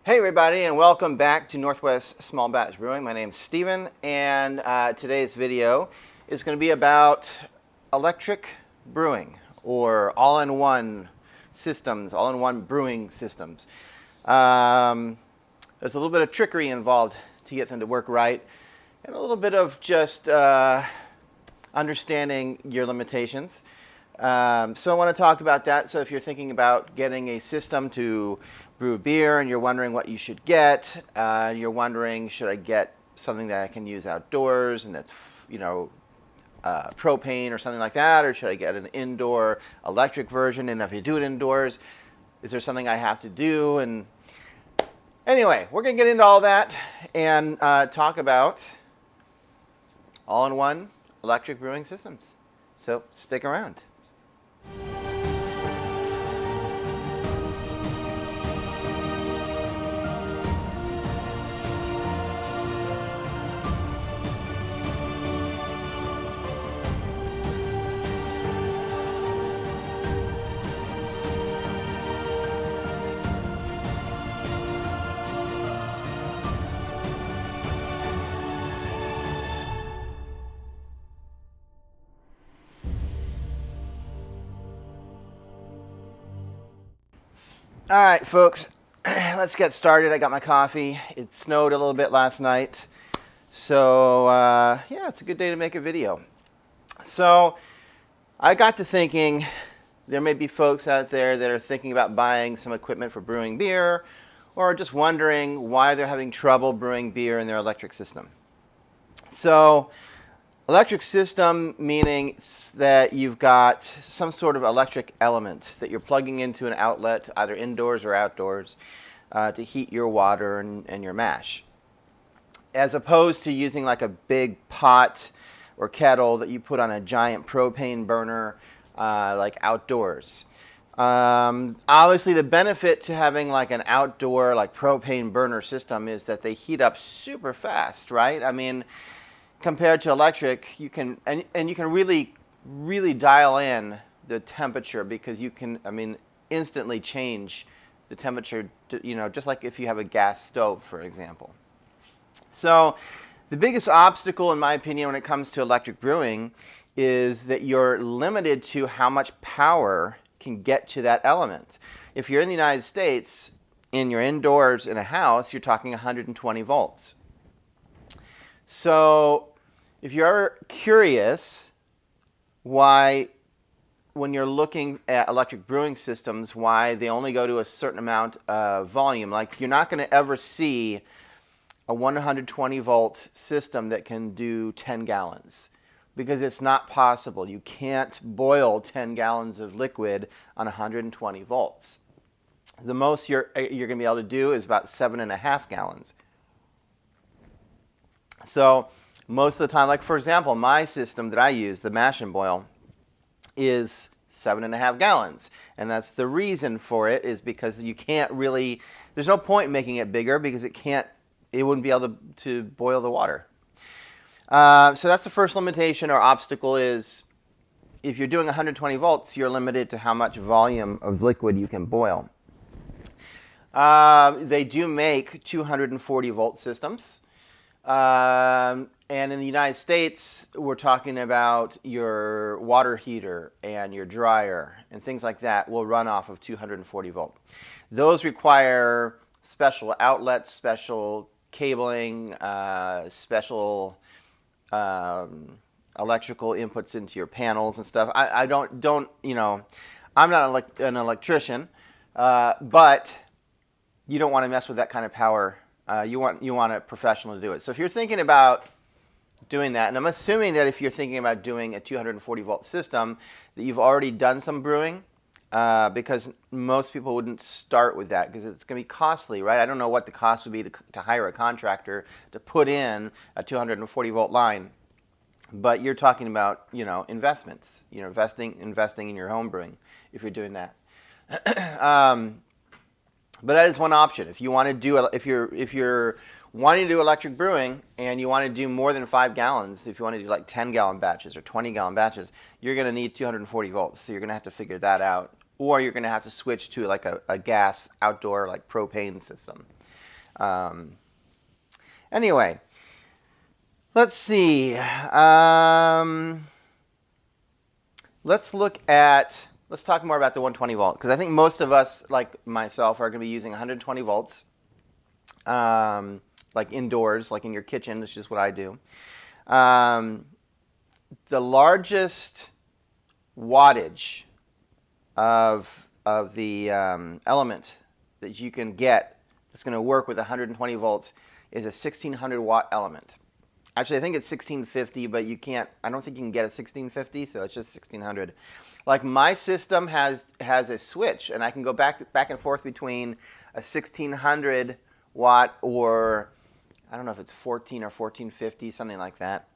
Hey everybody, and welcome back to Northwest Small Batch Brewing. My name's Steven, and today's video is going to be about electric brewing, or all-in-one systems, all-in-one brewing systems. There's a little bit of trickery involved to get them to work right, and a little bit of just understanding your limitations. So I want to talk about that. So if you're thinking about getting a system to brew beer and you're wondering what you should get, you're wondering, should I get something that I can use outdoors and that's, propane or something like that, or should I get an indoor electric version? And if you do it indoors, is there something I have to do? And anyway, we're going to get into all that and talk about all-in-one electric brewing systems. So stick around. All right, folks, let's get started. I got my coffee. It snowed a little bit last night. So, yeah, it's a good day to make a video. So, I got to thinking, there may be folks out there that are thinking about buying some equipment for brewing beer, or just wondering why they're having trouble brewing beer in their electric system. So, electric system meaning that you've got some sort of electric element that you're plugging into an outlet, either indoors or outdoors, to heat your water and your mash. As opposed to using like a big pot or kettle that you put on a giant propane burner, like outdoors. Obviously, the benefit to having like an outdoor like propane burner system is that they heat up super fast, right? I mean, compared to electric, you can you can really dial in the temperature, because you can, instantly change the temperature to, just like if you have a gas stove, for example. So the biggest obstacle, in my opinion, when it comes to electric brewing is that you're limited to how much power can get to that element. If you're in the United States and you're indoors in a house, you're talking 120 volts. So if you're ever curious why, when you're looking at electric brewing systems, why they only go to a certain amount of volume, like you're not going to ever see a 120 volt system that can do 10 gallons, because it's not possible. You can't boil 10 gallons of liquid on 120 volts. The most you're going to be able to do is about 7.5 gallons. So most of the time, like for example, my system that I use, the mash and boil, is 7.5 gallons. And that's the reason for it, is because you can't really, there's no point in making it bigger, because it wouldn't be able to boil the water. So that's the first limitation or obstacle, is if you're doing 120 volts, you're limited to how much volume of liquid you can boil. They do make 240 volt systems. And in the United States, we're talking about your water heater and your dryer and things like that will run off of 240 volt. Those require special outlets, special cabling, special electrical inputs into your panels and stuff. I don't I'm not an electrician, but you don't want to mess with that kind of power. You want a professional to do it. So if you're thinking about doing that, and I'm assuming that if you're thinking about doing a 240 volt system, that you've already done some brewing, because most people wouldn't start with that, because it's going to be costly, right? I don't know what the cost would be to hire a contractor to put in a 240 volt line, but you're talking about investments, investing in your home brewing if you're doing that. But that is one option. If you want to do, if you're wanting to do electric brewing and you want to do more than 5 gallons, if you want to do like 10 gallon batches or 20 gallon batches, you're going to need 240 volts. So you're going to have to figure that out or you're going to have to switch to like a gas outdoor like propane system. Anyway, let's see. Let's talk more about the 120 volt, because I think most of us, like myself, are going to be using 120 volts, like indoors, like in your kitchen, which is what I do. The largest wattage of the element that you can get that's going to work with 120 volts is a 1600 watt element. Actually, I think it's 1650, but I don't think you can get a 1650, so it's just 1600. Like my system has a switch, and I can go back and forth between a 1600 watt or I don't know if it's 14 or 1450, something like that.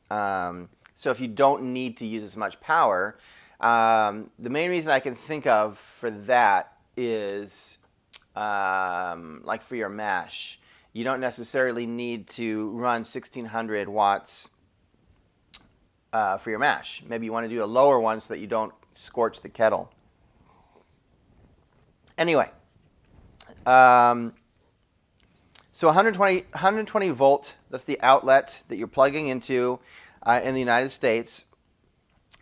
So if you don't need to use as much power, the main reason I can think of for that is like for your mash. You don't necessarily need to run 1600 watts for your mash. Maybe you want to do a lower one so that you don't scorch the kettle. Anyway, so 120 volt, that's the outlet that you're plugging into in the United States.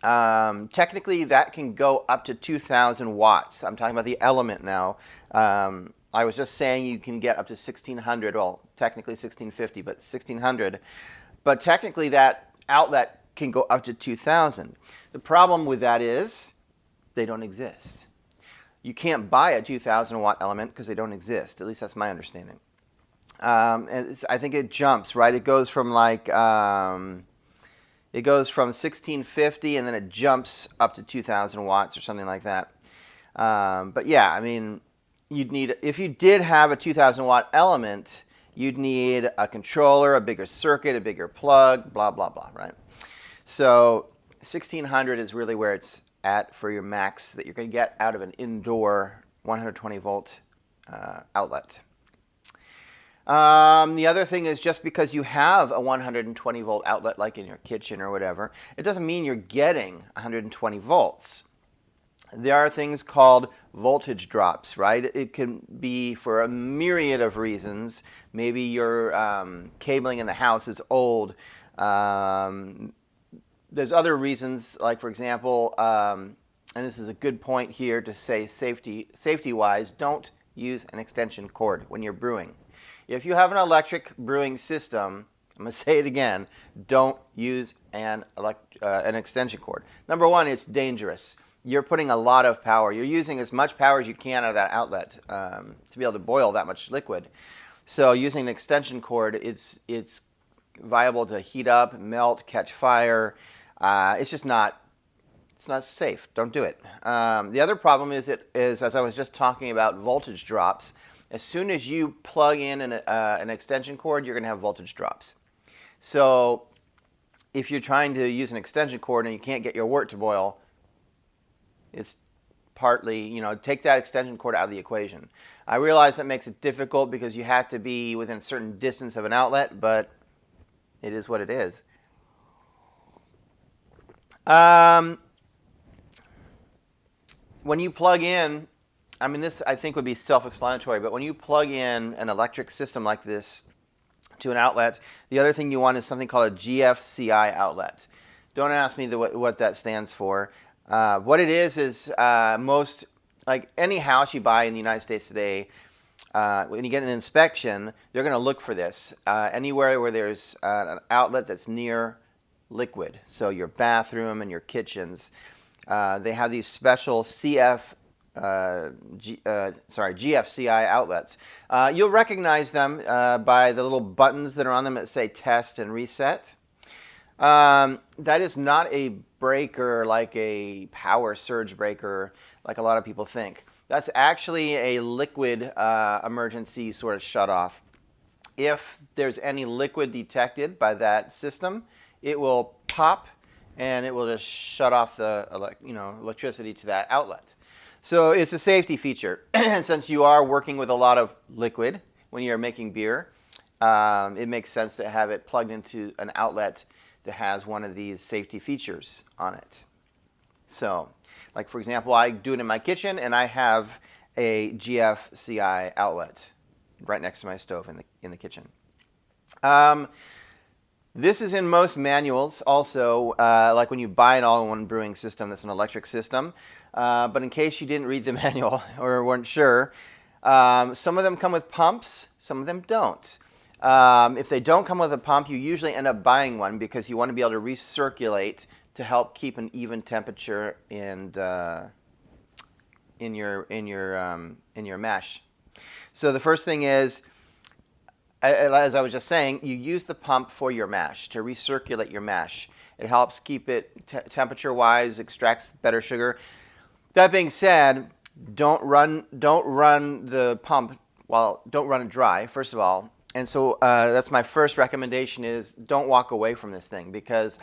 Technically, that can go up to 2,000 watts. I'm talking about the element now. I was just saying you can get up to 1600, well, technically 1650, but 1600. But technically, that outlet can go up to 2,000. The problem with that is they don't exist. You can't buy a 2,000 watt element because they don't exist. At least that's my understanding. And I think it jumps, right? It goes from like, it goes from 1650 and then it jumps up to 2,000 watts or something like that. But yeah, I mean, if you did have a 2,000 watt element, you'd need a controller, a bigger circuit, a bigger plug, blah, blah, blah, right? So 1600 is really where it's at for your max that you're going to get out of an indoor 120 volt outlet. The other thing is, just because you have a 120 volt outlet like in your kitchen or whatever, it doesn't mean you're getting 120 volts. There are things called voltage drops, right? It can be for a myriad of reasons. Maybe your cabling in the house is old. There's other reasons, like for example, and this is a good point here to say safety-wise, don't use an extension cord when you're brewing. If you have an electric brewing system, I'm going to say it again, don't use an extension cord. Number one, it's dangerous. You're putting a lot of power. You're using as much power as you can out of that outlet to be able to boil that much liquid. So using an extension cord, it's viable to heat up, melt, catch fire. It's just not safe. Don't do it. The other problem is as I was just talking about voltage drops, as soon as you plug in an extension cord, you're going to have voltage drops. So if you're trying to use an extension cord and you can't get your wort to boil, it's partly, take that extension cord out of the equation. I realize that makes it difficult because you have to be within a certain distance of an outlet, but it is what it is. When you plug in, I mean, this I think would be self-explanatory, but when you plug in an electric system like this to an outlet, the other thing you want is something called a GFCI outlet. Don't ask me what that stands for. What it is most, like any house you buy in the United States today, when you get an inspection, they're going to look for this. Anywhere where there's an outlet that's near liquid, so your bathroom and your kitchens, they have these special GFCI outlets. You'll recognize them by the little buttons that are on them that say test and reset. That is not a breaker like a power surge breaker like a lot of people think. That's actually a liquid emergency sort of shutoff. If there's any liquid detected by that system, it will pop and it will just shut off the electricity to that outlet. So it's a safety feature. And since you are working with a lot of liquid when you're making beer, it makes sense to have it plugged into an outlet that has one of these safety features on it. So Like for example, I do it in my kitchen, and I have a GFCI outlet right next to my stove in the kitchen. This is in most manuals also, like when you buy an all-in-one brewing system that's an electric system. But in case you didn't read the manual or weren't sure, some of them come with pumps, some of them don't. If they don't come with a pump, you usually end up buying one because you want to be able to recirculate to help keep an even temperature in your mash. So the first thing is, as I was just saying, you use the pump for your mash to recirculate your mash. It helps keep it temperature-wise, extracts better sugar. That being said, don't run the pump don't run it dry, first of all. And so that's my first recommendation is don't walk away from this thing, because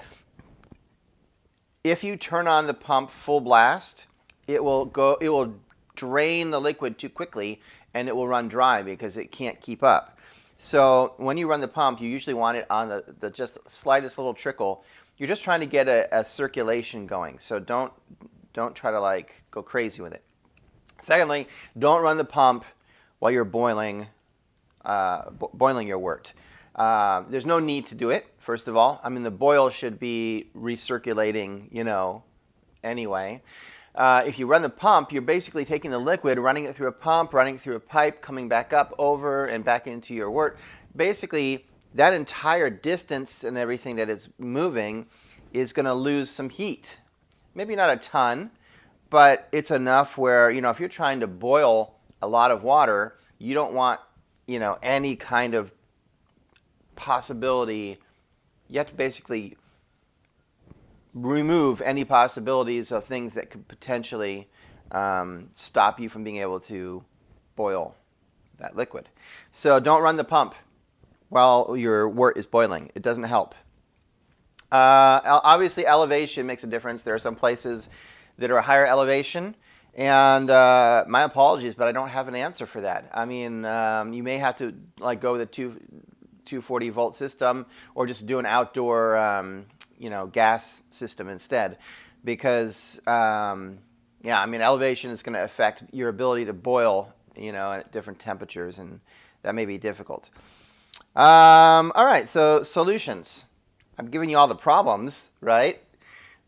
if you turn on the pump full blast, it will drain the liquid too quickly and it will run dry because it can't keep up. So when you run the pump, you usually want it on the just slightest little trickle. You're just trying to get a circulation going. So don't try to like go crazy with it. Secondly, don't run the pump while you're boiling your wort. There's no need to do it, first of all. I mean, the boil should be recirculating, anyway. If you run the pump, you're basically taking the liquid, running it through a pump, running it through a pipe, coming back up, over, and back into your wort. Basically, that entire distance and everything that is moving is going to lose some heat. Maybe not a ton, but it's enough where, if you're trying to boil a lot of water, you don't want, any kind of possibility. You have to basically remove any possibilities of things that could potentially stop you from being able to boil that liquid. So don't run the pump while your wort is boiling. It doesn't help. Obviously, elevation makes a difference. There are some places that are a higher elevation, and my apologies, but I don't have an answer for that. I mean, you may have to go with a 240 volt system, or just do an outdoor gas system instead, because elevation is going to affect your ability to boil at different temperatures, and that may be difficult. All right, so solutions. I'm giving you all the problems, right?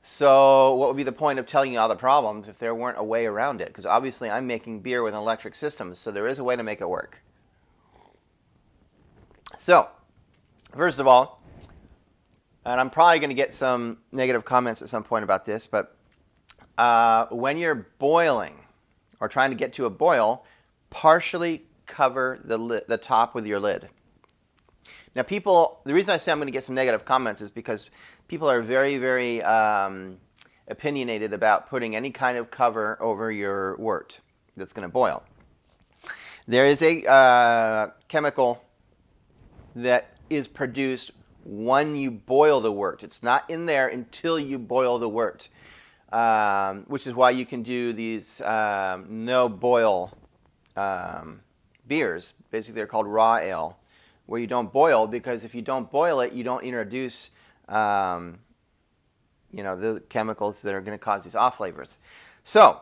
So what would be the point of telling you all the problems if there weren't a way around it? Because obviously I'm making beer with an electric system, so there is a way to make it work. So, first of all, and I'm probably going to get some negative comments at some point about this, but when you're boiling or trying to get to a boil, partially cover the top with your lid. Now, the reason I say I'm going to get some negative comments is because people are very, very opinionated about putting any kind of cover over your wort that's going to boil. There is a chemical that is produced when you boil the wort. It's not in there until you boil the wort, which is why you can do these no-boil beers. Basically, they're called raw ale, where you don't boil, because if you don't boil it, you don't introduce the chemicals that are going to cause these off flavors. So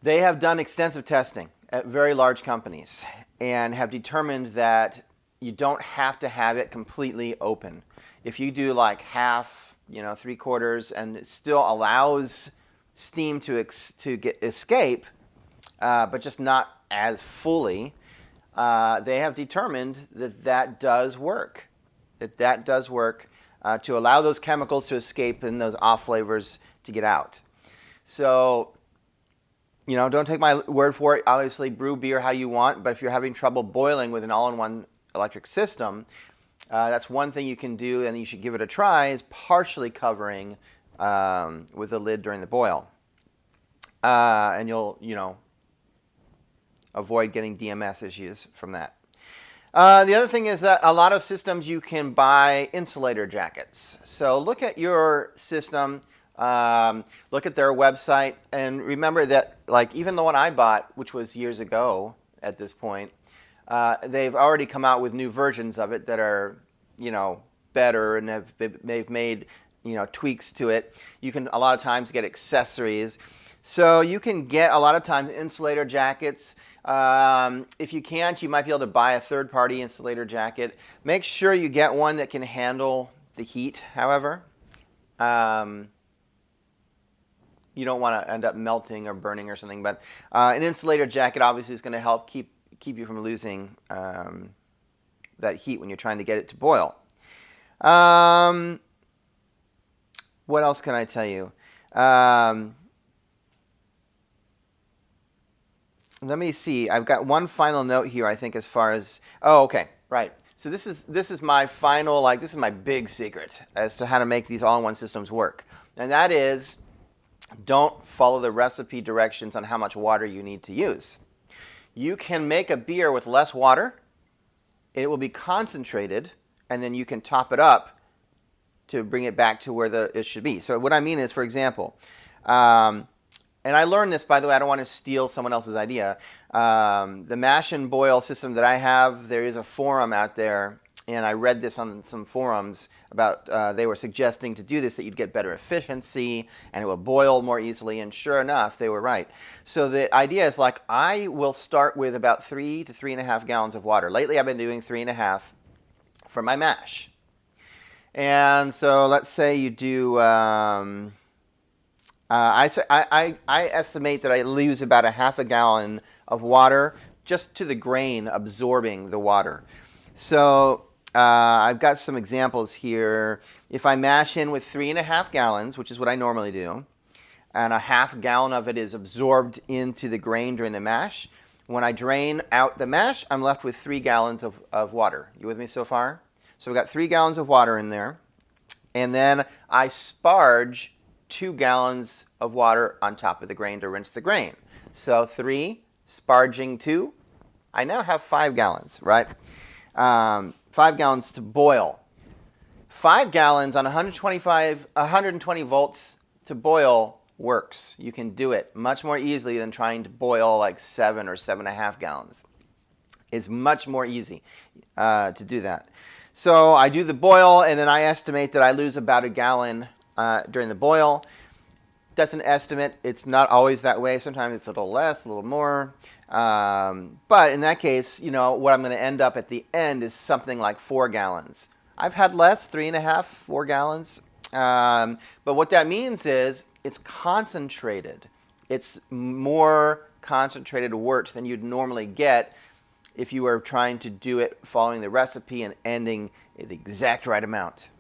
they have done extensive testing at very large companies and have determined that you don't have to have it completely open. If you do like half, 3/4, and it still allows steam to escape, but just not as fully, they have determined that does work. That does work to allow those chemicals to escape and those off flavors to get out. So, don't take my word for it. Obviously, brew beer how you want, but if you're having trouble boiling with an all-in-one electric system, that's one thing you can do, and you should give it a try, is partially covering with the lid during the boil. And you'll, avoid getting DMS issues from that. The other thing is that a lot of systems you can buy insulator jackets. So look at your system, look at their website, and remember that even the one I bought, which was years ago at this point, they've already come out with new versions of it that are, better, and they've made tweaks to it. You can a lot of times get accessories. So you can get a lot of times insulator jackets. If you can't, you might be able to buy a third-party insulator jacket. Make sure you get one that can handle the heat, however. You don't want to end up melting or burning or something, but an insulator jacket obviously is going to help keep you from losing that heat when you're trying to get it to boil. What else can I tell you? Let me see. I've got one final note here, I think, as far as... Oh, okay. Right. So this is my final, this is my big secret as to how to make these all-in-one systems work. And that is, don't follow the recipe directions on how much water you need to use. You can make a beer with less water. It will be concentrated, and then you can top it up to bring it back to where it should be. So what I mean is, for example... and I learned this, by the way, I don't want to steal someone else's idea. The mash and boil system that I have, there is a forum out there, and I read this on some forums about, they were suggesting to do this, that you'd get better efficiency, and it will boil more easily, and sure enough, they were right. So the idea is, I will start with about 3 to 3.5 gallons of water. Lately, I've been doing 3.5 for my mash. And so let's say you do... I estimate that I lose about 1/2 gallon of water just to the grain absorbing the water. So I've got some examples here. If I mash in with 3.5 gallons, which is what I normally do, and 1/2 gallon of it is absorbed into the grain during the mash, when I drain out the mash, I'm left with 3 gallons of water. You with me so far? So we've got 3 gallons of water in there. And then I sparge 2 gallons of water on top of the grain to rinse the grain. So 3, sparging 2, I now have 5 gallons, right? 5 gallons to boil. 5 gallons on 120 volts to boil works. You can do it much more easily than trying to boil 7 or 7.5 gallons. It's much more easy to do that. So I do the boil, and then I estimate that I lose about 1 gallon during the boil. That's an estimate. It's not always that way. Sometimes it's a little less, a little more. But in that case, what I'm going to end up at the end is something like 4 gallons. I've had less, 3.5, 4 gallons. But what that means is it's concentrated. It's more concentrated wort than you'd normally get if you were trying to do it following the recipe and ending the exact right amount.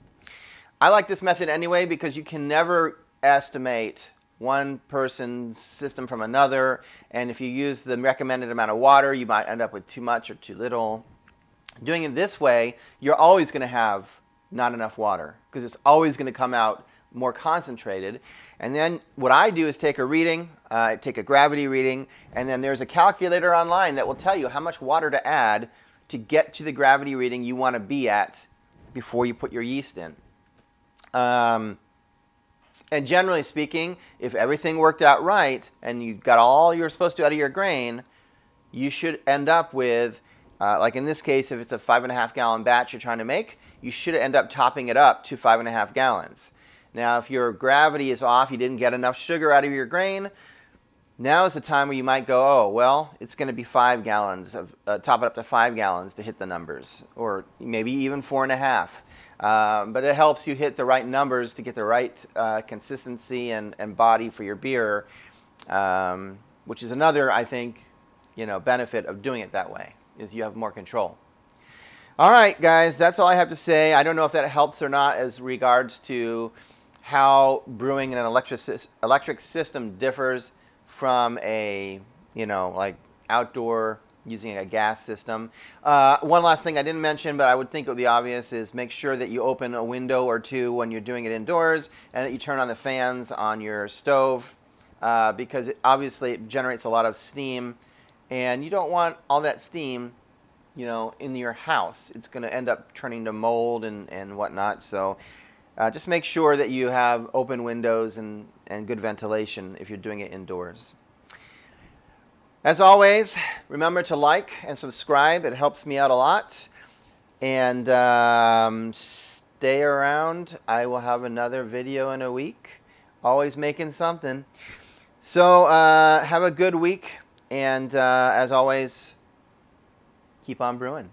I like this method anyway because you can never estimate one person's system from another, and if you use the recommended amount of water, you might end up with too much or too little. Doing it this way, you're always going to have not enough water because it's always going to come out more concentrated. And then what I do is take a reading, take a gravity reading, and then there's a calculator online that will tell you how much water to add to get to the gravity reading you want to be at before you put your yeast in. And generally speaking, if everything worked out right and you got all you're supposed to out of your grain, you should end up with, like in this case, if it's a 5.5 gallon batch you're trying to make, you should end up topping it up to 5.5 gallons. Now, if your gravity is off, you didn't get enough sugar out of your grain, now is the time where you might go, oh, well, it's going to be 5 gallons, top it up to 5 gallons to hit the numbers, or maybe even 4.5. But it helps you hit the right numbers to get the right consistency and body for your beer, which is another, I think, benefit of doing it that way, is you have more control. All right, guys, that's all I have to say. I don't know if that helps or not as regards to how brewing in an electric system differs from a, outdoor using a gas system. One last thing I didn't mention, but I would think it would be obvious, is make sure that you open a window or two when you're doing it indoors, and that you turn on the fans on your stove, because obviously it generates a lot of steam, and you don't want all that steam, in your house. It's going to end up turning to mold and whatnot. So just make sure that you have open windows and good ventilation if you're doing it indoors. As always, remember to like and subscribe. It helps me out a lot. And day around, I will have another video in a week. Always making something. So have a good week, and as always, keep on brewing.